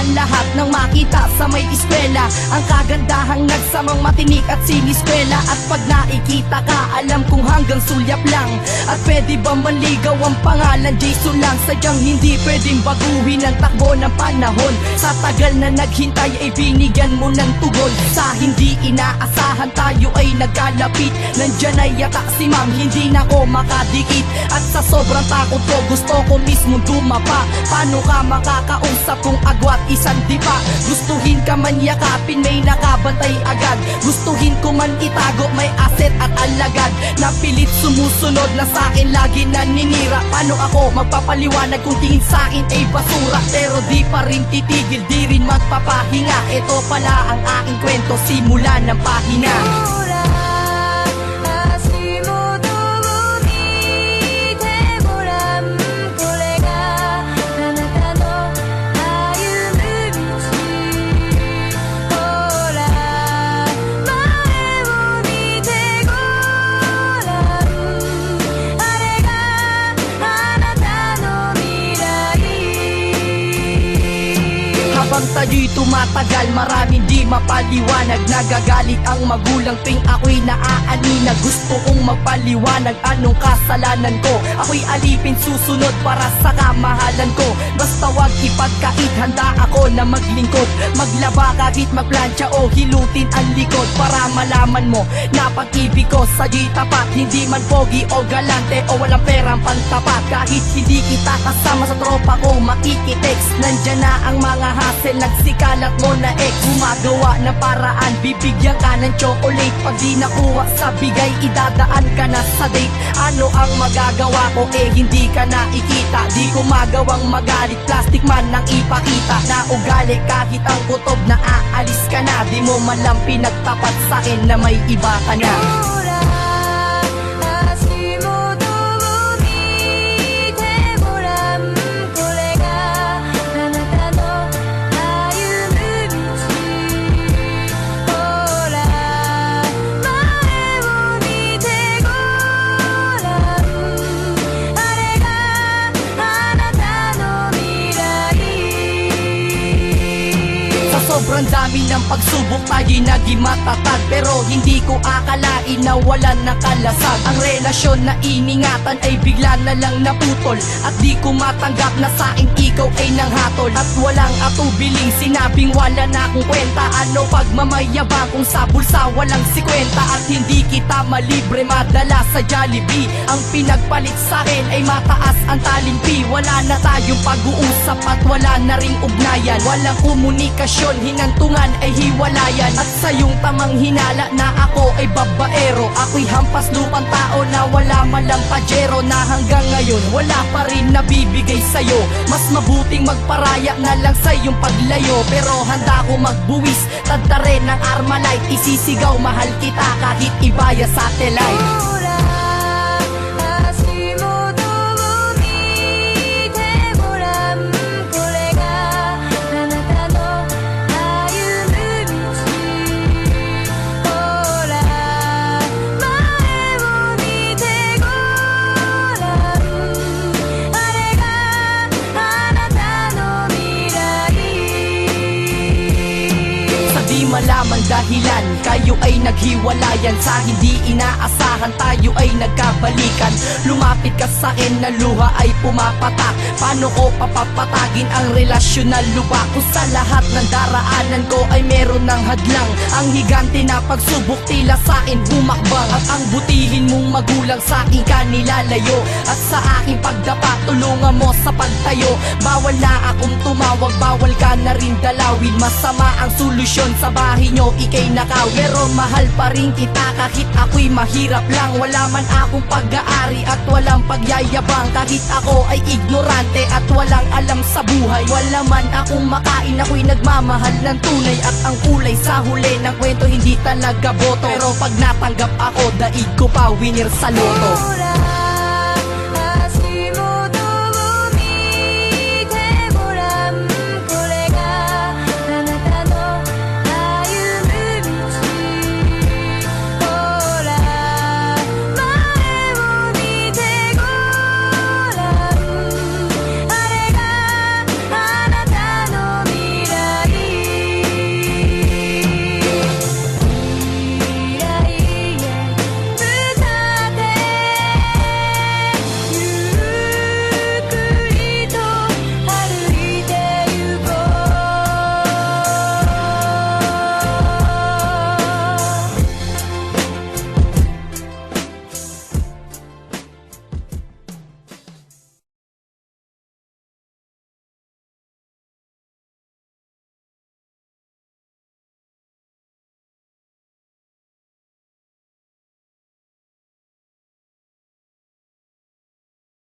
ang lahat ng makita sa may eskwela. Ang kagandahang nagsamang matinik at siniskwela. At pag nakikita ka, alam kong hanggang sulyap lang. At pwede ba manligaw ang pangalan Jason lang? Sadyang hindi pwedeng baguhin ang takbo ng panahon. Sa tagal na naghintay ay binigyan mo ng tugon. Sa hindi inaasahan tayo ay nagkalapit. Nandyan ay yata si ma'am, hindi na ko makadikit. At sa sobrang takot ko, gusto ko mismo dumapa. Paano ka makakausap kung agwat isang dipa? Gustuhin ka man yakapin, may nakabantay agad. Gustuhin ko man itago, may aset at alagad. Napilit sumusunod na sa'kin, lagi naninira. Paano ako magpapaliwanag kung tingin sa'kin ay basura? Pero di pa rin titigil, di rin magpapahinga. Ito pala ang aking kwento, simula ng pahina. Habang tayo'y tumatagal, maraming di mapaliwanag. Nagagalit ang magulang tuwing ako'y naaanina. Gusto kong magpaliwanag anong kasalanan ko. Ako'y alipin susunod para sa kamahalan ko. Basta wag ipagkait, handa ako na maglingkod. Maglaba kahit magplansya o hilutin ang likod. Para malaman mo na pag-ibig ko sa'yo'y tapat. Hindi man pogi o galante o walang perang pantapat. Kahit hindi kita kasama sa tropa ko makikitext. Nandyan na ang mga hassle, nagsikalat mo na ex. Gumagawa ng paraan, bibigyan ka ng chocolate. Pag di nakuha sa bigay, idadaan ka na sa date. Ano ang magagawa ko hindi ka nakikita. Di ko magawang magalit, plastic man nang ipakita. Na ugali kahit ang kutob na aalis ka na. Di mo man lang pinagtapat sa'kin na may iba ka na. Sobrang dami ng pagsubok tayo'y naging matatag. Pero hindi ko akalain na walang nakalasag. Ang relasyon na iningatan ay bigla na lang naputol. At di ko matanggap na saing ikaw ay nanghatol. At walang atubiling sinabing wala na akong kwenta. Ano pagmamayabang kung sa bulsa walang 50? At hindi kita malibre madala sa Jollibee. Ang pinagpalit sa'kin ay mataas ang talimpi. Wala na tayong pag-uusap at wala na ring ugnayan. Walang komunikasyon, hinantungan ay hiwalayan. At sa iyong tamang hinala na ako ay babaero. Ako'y hampas lupang tao na wala man lang pajero. Na hanggang ngayon wala pa rin nabibigay sa'yo. Mas mabuting magparaya na lang sa iyong paglayo. Pero handa ko magbuwis, tadta rin ng Armalite. Isisigaw mahal kita kahit ibaya satellite. Malamang dahilan, kayo ay naghiwalayan. Sa hindi inaasahan, tayo ay nagkabalikan. Lumapit ka sa akin na luha ay pumapatak. Paano ko papapatagin ang relasyon na lubak? Kung sa lahat ng daraanan ko ay meron ng hadlang. Ang higante na pagsubok tila sa akin bumakbang. At ang butihin mong magulang sa akin ka nilalayo. At sa aking pagdapa, tulungan mo sa pagtayo. Bawal na akong tumawag, bawal ka na rin dalawin. Masama ang solusyon sa bahay nyo, ikay nakaw. Pero mahal pa rin kita kahit ako'y mahirap lang. Wala man akong pag-aari at walang pagyayabang. Kahit ako ay ignorante at walang alam sa buhay. Wala man akong makain, ako'y nagmamahal ng tunay. At ang kulay sa huli ng kwento hindi talaga boto. Pero pag natanggap ako, daig ko pa winner sa loto.